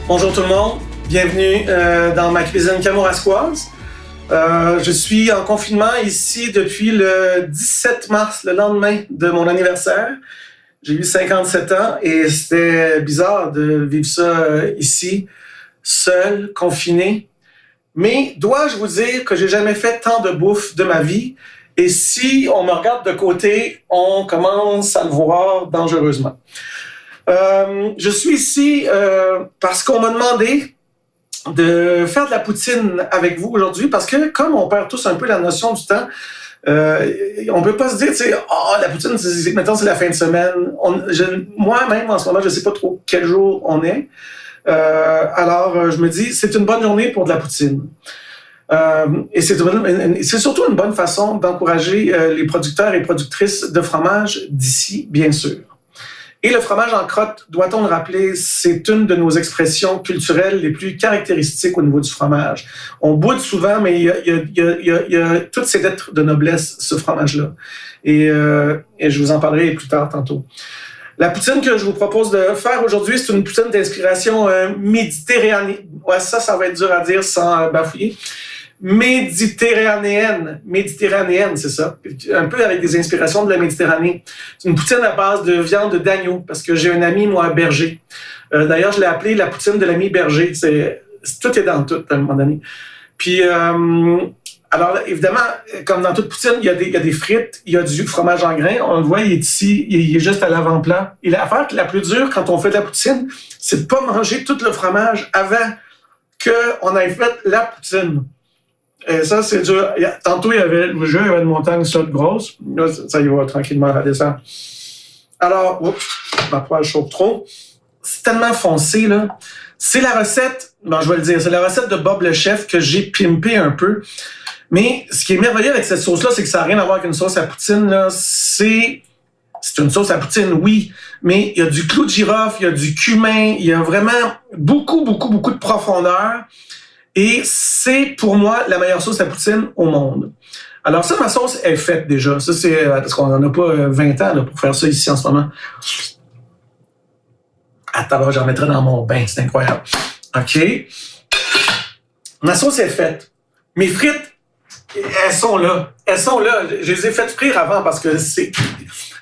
Bonjour tout le monde, bienvenue dans ma cuisine kamouraskoise. Je suis en confinement ici depuis le 17 mars, le lendemain de mon anniversaire. J'ai eu 57 ans et c'était bizarre de vivre ça ici, seul, confiné. Mais dois-je vous dire que j'ai jamais fait tant de bouffe de ma vie? Et si on me regarde de côté, on commence à le voir dangereusement. Je suis ici parce qu'on m'a demandé de faire de la poutine avec vous aujourd'hui parce que comme on perd tous un peu la notion du temps, on peut pas se dire, tu sais, la poutine, maintenant c'est la fin de semaine. Moi-même, en ce moment, je sais pas trop quel jour on est. Alors, je me dis, c'est une bonne journée pour de la poutine. Et c'est surtout une bonne façon d'encourager les producteurs et productrices de fromage d'ici, bien sûr. Et le fromage en crotte, doit-on le rappeler, c'est une de nos expressions culturelles les plus caractéristiques au niveau du fromage. On boude souvent, mais il y a toutes ces lettres de noblesse, ce fromage-là. Et je vous en parlerai plus tard tantôt. La poutine que je vous propose de faire aujourd'hui, c'est une poutine d'inspiration méditerranéenne. Ouais, ça va être dur à dire sans bafouiller. Méditerranéenne, c'est ça. Un peu avec des inspirations de la Méditerranée. C'est une poutine à base de viande d'agneau, parce que j'ai un ami, moi, berger. D'ailleurs, je l'ai appelé la poutine de l'ami berger. Tout est dans tout, à un moment donné. Puis, alors, évidemment, comme dans toute poutine, il y a des frites, il y a du fromage en grains. On le voit, il est ici, il est juste à l'avant-plan. Et l'affaire la plus dure quand on fait de la poutine, c'est de pas manger tout le fromage avant qu'on ait fait la poutine. Et ça, c'est dur. Tantôt, il y avait une montagne sur grosse. Là, ça y va tranquillement redescendre. Alors, ma poêle chauffe trop. C'est tellement foncé, là. C'est la recette, je vais le dire, c'est la recette de Bob le chef que j'ai pimpé un peu. Mais ce qui est merveilleux avec cette sauce-là, c'est que ça n'a rien à voir avec une sauce à poutine, là. C'est une sauce à poutine, oui, mais il y a du clou de girofle, il y a du cumin, il y a vraiment beaucoup de profondeur. Et c'est, pour moi, la meilleure sauce à poutine au monde. Alors ça, ma sauce est faite déjà. Ça, c'est parce qu'on n'en a pas 20 ans là, pour faire ça ici en ce moment. Attends, j'en mettrai dans mon bain. C'est incroyable. OK. Ma sauce est faite. Mes frites, elles sont là. Je les ai faites frire avant parce que c'est... Tu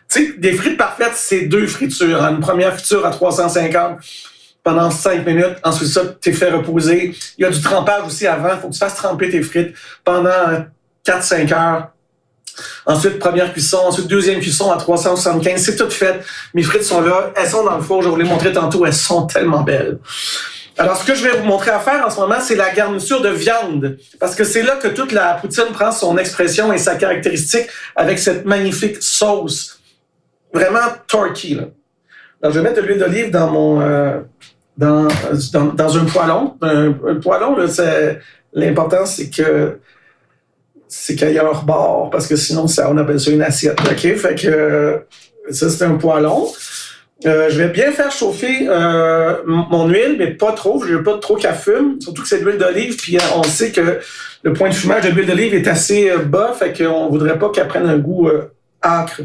sais, des frites parfaites, c'est 2 fritures. Une première friture à 350 pendant 5 minutes. Ensuite, ça, t'es fait reposer. Il y a du trempage aussi avant. Il faut que tu fasses tremper tes frites pendant 4-5 heures. Ensuite, première cuisson. Ensuite, deuxième cuisson à 375. C'est tout fait. Mes frites sont là. Elles sont dans le four. Je vais vous les montrer tantôt. Elles sont tellement belles. Alors, ce que je vais vous montrer à faire en ce moment, c'est la garniture de viande. Parce que c'est là que toute la poutine prend son expression et sa caractéristique avec cette magnifique sauce. Vraiment torquée, là. Alors, je vais mettre de l'huile d'olive dans mon... dans un poêlon. Un poêlon, là, l'important, c'est qu'il y a un rebord, parce que sinon, on appelle ça une assiette. OK? Fait que ça, c'est un poêlon. Je vais bien faire chauffer mon huile, mais pas trop. Je veux pas trop qu'elle fume, surtout que c'est de l'huile d'olive, puis on sait que le point de fumage de l'huile d'olive est assez bas, fait qu'on voudrait pas qu'elle prenne un goût âcre.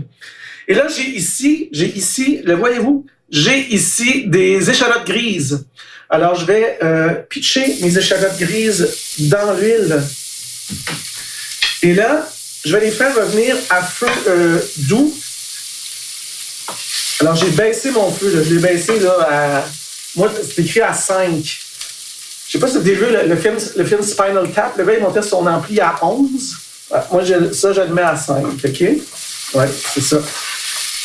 Et là, j'ai ici, le voyez-vous? J'ai ici des échalotes grises. Alors, je vais pitcher mes échalotes grises dans l'huile. Et là, je vais les faire revenir à feu doux. Alors, j'ai baissé mon feu. Là. Je l'ai baissé là, à... Moi, c'est écrit à 5. Je sais pas si vous avez vu le film Spinal Tap. Le gars, il montait son ampli à 11. Moi, je le mets à 5. OK? Ouais, c'est ça.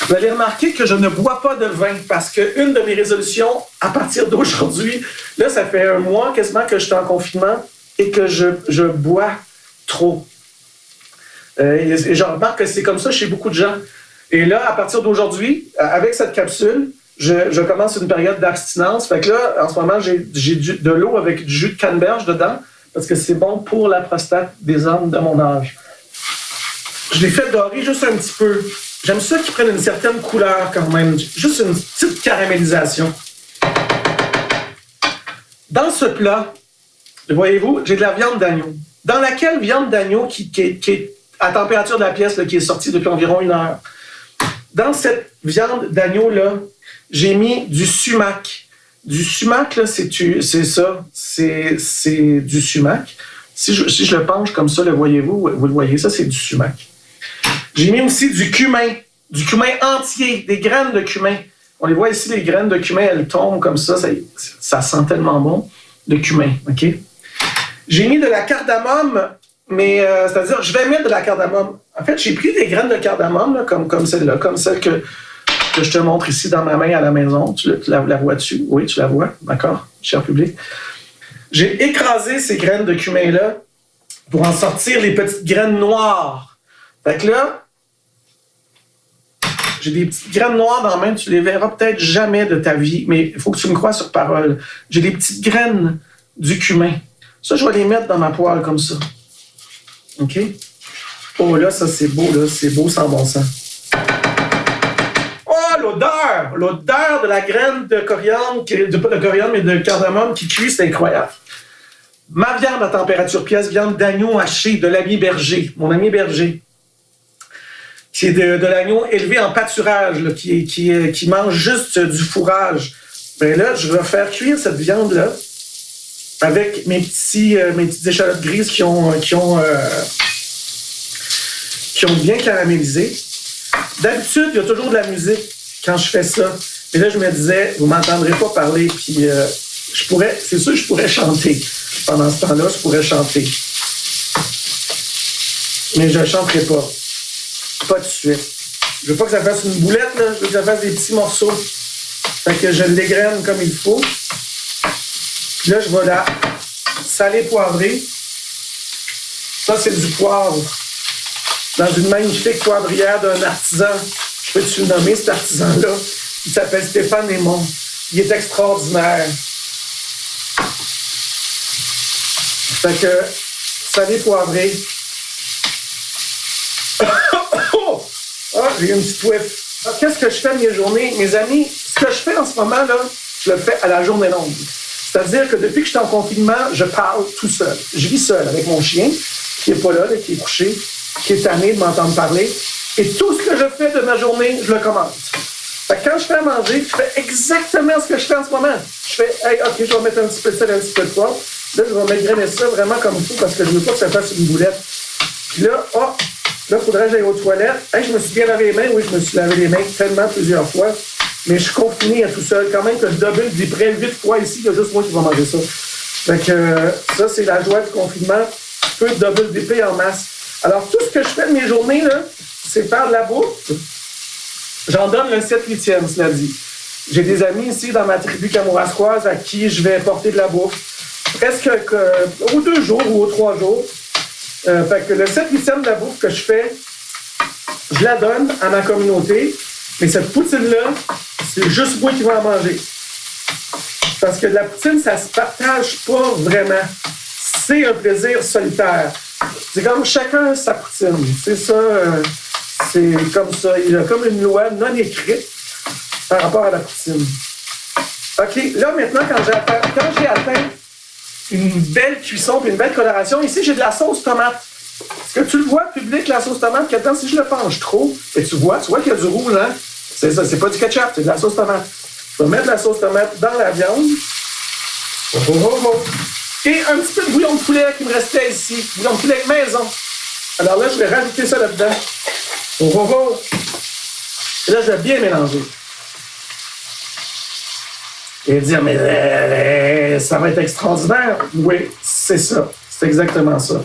Vous allez remarquer que je ne bois pas de vin parce qu'une de mes résolutions, à partir d'aujourd'hui, là, ça fait un mois quasiment que je suis en confinement et que je bois trop. Et je remarque que c'est comme ça chez beaucoup de gens. Et là, à partir d'aujourd'hui, avec cette capsule, je commence une période d'abstinence. Fait que là, en ce moment, j'ai de l'eau avec du jus de canneberge dedans parce que c'est bon pour la prostate des hommes de mon âge. Je l'ai fait dorer juste un petit peu. J'aime ça qu'ils prennent une certaine couleur quand même. Juste une petite caramélisation. Dans ce plat, voyez-vous, j'ai de la viande d'agneau. Dans laquelle viande d'agneau qui est à température de la pièce, là, qui est sortie depuis environ 1 heure. Dans cette viande d'agneau-là, j'ai mis du sumac. Du sumac, là, c'est ça. C'est du sumac. Si je le penche comme ça, le voyez-vous? Vous le voyez, ça, c'est du sumac. J'ai mis aussi du cumin entier, des graines de cumin. On les voit ici, les graines de cumin, elles tombent comme ça sent tellement bon, de cumin, OK? J'ai mis de la cardamome, mais c'est-à-dire, je vais mettre de la cardamome. En fait, j'ai pris des graines de cardamome, là, comme celle-là, comme celle que je te montre ici dans ma main à la maison. Tu la vois-tu? Oui, tu la vois, d'accord, cher public. J'ai écrasé ces graines de cumin-là pour en sortir les petites graines noires. Fait que là, j'ai des petites graines noires dans la main, tu les verras peut-être jamais de ta vie, mais il faut que tu me crois sur parole. J'ai des petites graines du cumin. Ça, je vais les mettre dans ma poêle comme ça. OK? Oh là, ça c'est beau, là. C'est beau sans bon sens. Oh, l'odeur! L'odeur de la graine de coriandre, pas de coriandre, mais de cardamome qui cuit, c'est incroyable. Ma viande à température pièce, viande d'agneau haché de l'ami berger, mon ami berger, qui est de l'agneau élevé en pâturage, là, qui mange juste du fourrage. Bien là, je vais faire cuire cette viande-là avec mes petites échalotes grises qui ont bien caramélisé. D'habitude, il y a toujours de la musique quand je fais ça. Et là, je me disais, vous ne m'entendrez pas parler, puis c'est sûr que je pourrais chanter. Pendant ce temps-là, je pourrais chanter. Mais je ne chanterai pas. Pas tout de suite. Je veux pas que ça fasse une boulette, là. Je veux que ça fasse des petits morceaux. Fait que je l'égrène comme il faut. Puis là, je vais la saler poivrer. Ça, c'est du poivre. Dans une magnifique poivrière d'un artisan. Je peux te le nommer, cet artisan-là. Il s'appelle Stéphane Aymon. Il est extraordinaire. Fait que, salé poivré. Ah, j'ai une petite whiff. Qu'est-ce que je fais de mes journées? Mes amis, ce que je fais en ce moment, là, je le fais à la journée longue. C'est-à-dire que depuis que je suis en confinement, je parle tout seul. Je vis seul avec mon chien, qui n'est pas là, qui est couché, qui est tanné de m'entendre parler. Et tout ce que je fais de ma journée, je le commente. Fait que quand je fais à manger, je fais exactement ce que je fais en ce moment. Je fais, hey, OK, je vais mettre un petit peu de sel, un petit peu de poivre. Là, je vais m'égrener ça vraiment comme il faut parce que je ne veux pas que ça fasse une boulette. Puis là, là, il faudrait que j'aille aux toilettes. Hey, je me suis bien lavé les mains. Oui, je me suis lavé les mains tellement plusieurs fois. Mais je suis confiné à tout seul. Quand même que je double des près 8 fois ici, il y a juste moi qui vais manger ça. Fait que ça, c'est la joie du confinement. Je peux double dipper en masse. Alors, tout ce que je fais de mes journées, là, c'est faire de la bouffe. J'en donne le 7/8e, cela dit. J'ai des amis ici dans ma tribu kamouraskoise à qui je vais porter de la bouffe. Presque aux 2 jours ou aux 3 jours. Fait que le 7/8e de la bouffe que je fais, je la donne à ma communauté. Mais cette poutine-là, c'est juste moi qui vais en manger. Parce que de la poutine, ça se partage pas vraiment. C'est un plaisir solitaire. C'est comme chacun sa poutine. C'est ça, c'est comme ça. Il y a comme une loi non écrite par rapport à la poutine. OK, là maintenant, quand j'ai atteint une belle cuisson et une belle coloration, ici, j'ai de la sauce tomate. Est-ce que tu le vois, public, la sauce tomate? Qu'attends, si je le penche trop, et tu vois qu'il y a du rouge, hein? C'est ça, c'est pas du ketchup, c'est de la sauce tomate. Je vais mettre la sauce tomate dans la viande. Et un petit peu de bouillon de poulet qui me restait ici. Bouillon de poulet maison. Alors là, je vais rajouter ça là-dedans. Et là, je vais bien mélanger. Et dire, mais ça va être extraordinaire. Oui, c'est ça. C'est exactement ça.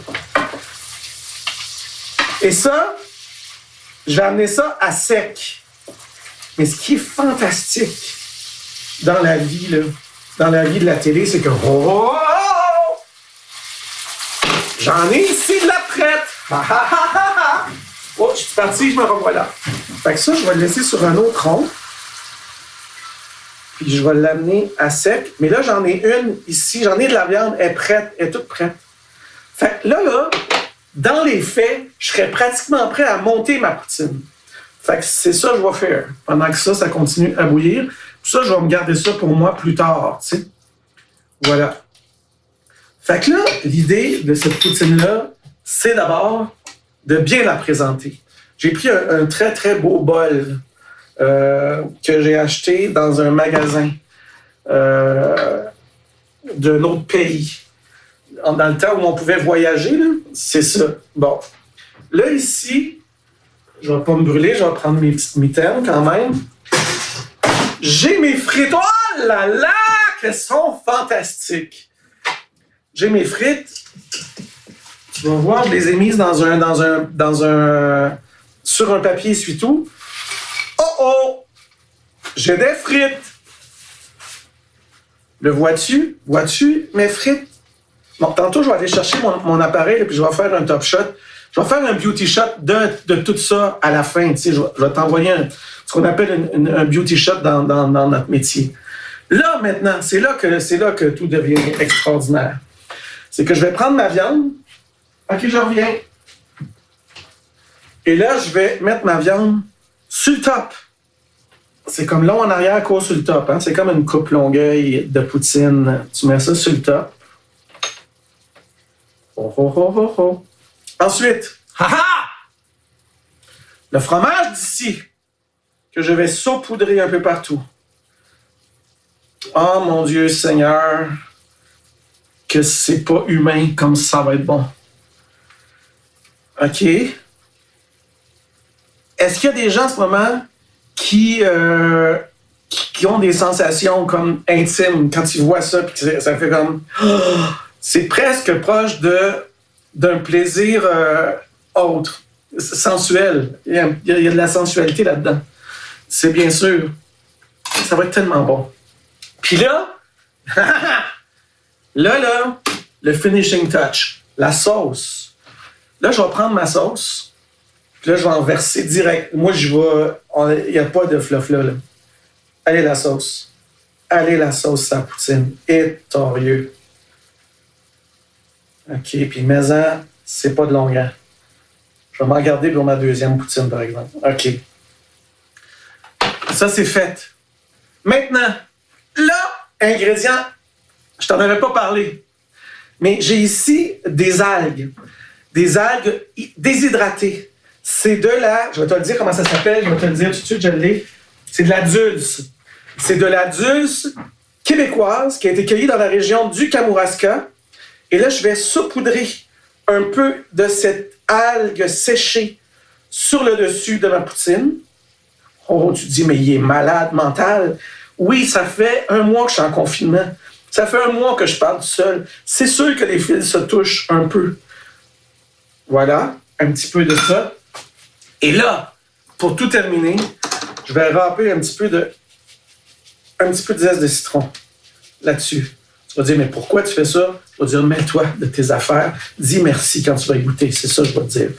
Et ça, je vais amener ça à sec. Mais ce qui est fantastique dans la vie, là, dans la vie de la télé, c'est que j'en ai ici de la traite. Oh, je suis parti, je me revoilà. Fait que ça, je vais le laisser sur un autre rond. Puis je vais l'amener à sec. Mais là, j'en ai une ici. J'en ai de la viande. Elle est prête. Elle est toute prête. Fait que là, dans les faits, je serais pratiquement prêt à monter ma poutine. Fait que c'est ça que je vais faire. Pendant que ça continue à bouillir. Puis ça, je vais me garder ça pour moi plus tard, tu sais. Voilà. Fait que là, l'idée de cette poutine-là, c'est d'abord de bien la présenter. J'ai pris un très, très beau bol que j'ai acheté dans un magasin. d'un autre pays. Dans le temps où on pouvait voyager, là, c'est ça. Bon. Là, ici, je ne vais pas me brûler, je vais prendre mes petites mitaines quand même. J'ai mes frites. Oh là là! Qu'elles sont fantastiques! J'ai mes frites. Tu vas voir, je les ai mises sur un papier essuie-tout. Oh oh! J'ai des frites! Le vois-tu? Vois-tu mes frites? Bon, tantôt, je vais aller chercher mon appareil et puis je vais faire un top shot. Je vais faire un beauty shot de tout ça à la fin. Tu sais, je vais t'envoyer ce qu'on appelle un beauty shot dans notre métier. Là, maintenant, c'est là que tout devient extraordinaire. C'est que je vais prendre ma viande. OK, je reviens. Et là, je vais mettre ma viande sur le top. C'est comme long en arrière, court sur le top. Hein? C'est comme une coupe longueuil de poutine. Tu mets ça sur le top. Oh, oh, oh, oh, oh. Ensuite, le fromage d'ici, que je vais saupoudrer un peu partout. Oh mon Dieu Seigneur, que c'est pas humain comme ça va être bon. OK. Est-ce qu'il y a des gens en ce moment qui ont des sensations comme intimes quand ils voient ça, puis ça fait comme... C'est presque proche d'un plaisir autre, sensuel. Il y a de la sensualité là-dedans. C'est bien sûr. Ça va être tellement bon. Puis là, le finishing touch, la sauce. Là, je vais prendre ma sauce, puis là, je vais en verser direct. Moi, il n'y a pas de fluff là. Allez, la sauce. Allez, la sauce, sa poutine. Étorieux. OK, puis maison, c'est pas de longueur. Je vais m'en garder pour ma deuxième poutine, par exemple. OK. Ça, c'est fait. Maintenant, là, ingrédients, je t'en avais pas parlé, mais j'ai ici des algues déshydratées. C'est de la, je vais te le dire comment ça s'appelle, je vais te le dire tout de suite, je l'ai. C'est de la dulce. C'est de la dulce québécoise qui a été cueillie dans la région du Kamouraska. Et là, je vais saupoudrer un peu de cette algue séchée sur le dessus de ma poutine. Oh, tu te dis, mais il est malade mental. Oui, ça fait 1 mois que je suis en confinement. Ça fait 1 mois que je parle tout seul. C'est sûr que les fils se touchent un peu. Voilà, un petit peu de ça. Et là, pour tout terminer, je vais râper un petit peu de zeste de citron là-dessus. Tu vas dire, mais pourquoi tu fais ça? Je vais dire, mets-toi de tes affaires. Dis merci quand tu vas y goûter. C'est ça que je vais te dire.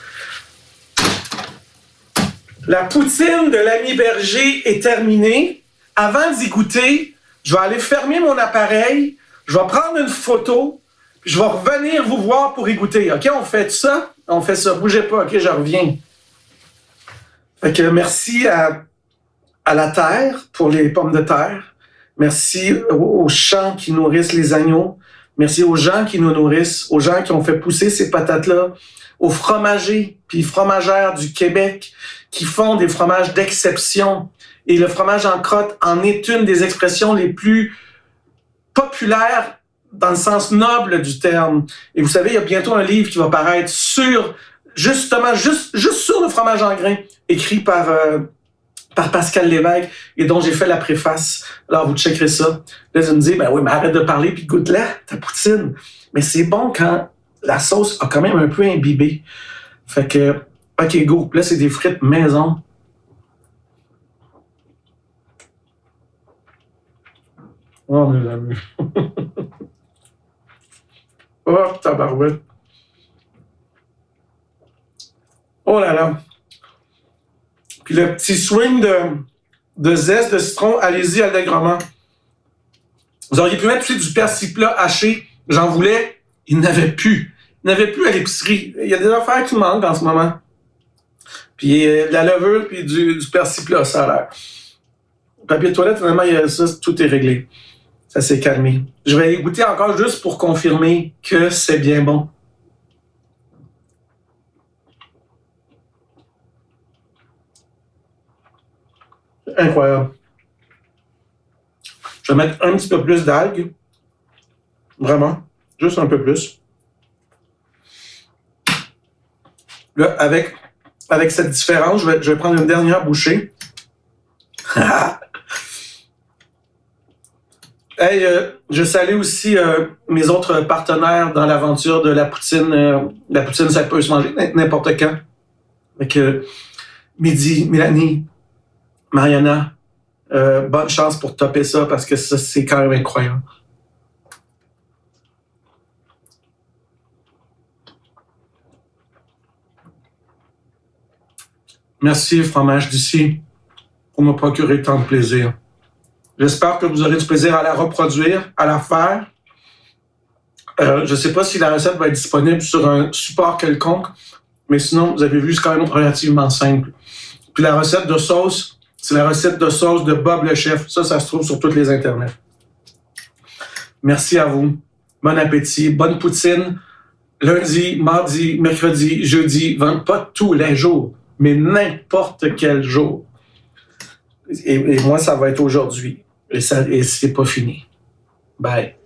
La poutine de l'ami Berger est terminée. Avant d'y goûter, je vais aller fermer mon appareil. Je vais prendre une photo. Puis je vais revenir vous voir pour y goûter. OK, on fait ça? On fait ça. Bougez pas. OK, je reviens. Fait que merci à la terre pour les pommes de terre. Merci aux champs qui nourrissent les agneaux. Merci aux gens qui nous nourrissent, aux gens qui ont fait pousser ces patates-là, aux fromagers puis fromagères du Québec qui font des fromages d'exception. Et le fromage en crotte en est une des expressions les plus populaires dans le sens noble du terme. Et vous savez, il y a bientôt un livre qui va paraître sur, justement, juste sur le fromage en grains, écrit par Pascal Lévesque, et dont j'ai fait la préface. Alors, vous checkerez ça. Là, vous me dites, ben oui, mais arrête de parler, puis goûte-la, ta poutine. Mais c'est bon quand la sauce a quand même un peu imbibé. Fait que, OK, go. Là, c'est des frites maison. Oh, mes amis. Oh, tabarouette. Oh là là. Puis le petit swing de zeste de citron, allez-y allègrement. Vous auriez pu mettre aussi du persil plat haché. J'en voulais. Il n'avait plus. Il n'avait plus à l'épicerie. Il y a des affaires qui manquent en ce moment. Puis de la levure, puis du persil plat, ça a l'air. Papier de toilette, finalement, ça, tout est réglé. Ça s'est calmé. Je vais y goûter encore juste pour confirmer que c'est bien bon. Incroyable. Je vais mettre un petit peu plus d'algues. Vraiment. Juste un peu plus. Là, avec cette différence, je vais prendre une dernière bouchée. Hey, je salue aussi mes autres partenaires dans l'aventure de la poutine. La poutine, ça peut se manger n'importe quand. Avec Midi, Mélanie, Mariana, bonne chance pour topper ça parce que ça, c'est quand même incroyable. Merci, fromage d'ici, pour me procurer tant de plaisir. J'espère que vous aurez du plaisir à la reproduire, à la faire. Je ne sais pas si la recette va être disponible sur un support quelconque, mais sinon, vous avez vu, c'est quand même relativement simple. Puis la recette de sauce, c'est la recette de sauce de Bob le chef. Ça se trouve sur tous les internets. Merci à vous. Bon appétit. Bonne poutine. Lundi, mardi, mercredi, jeudi, pas tous les jours, mais n'importe quel jour. Et moi, ça va être aujourd'hui. Et c'est pas fini. Bye.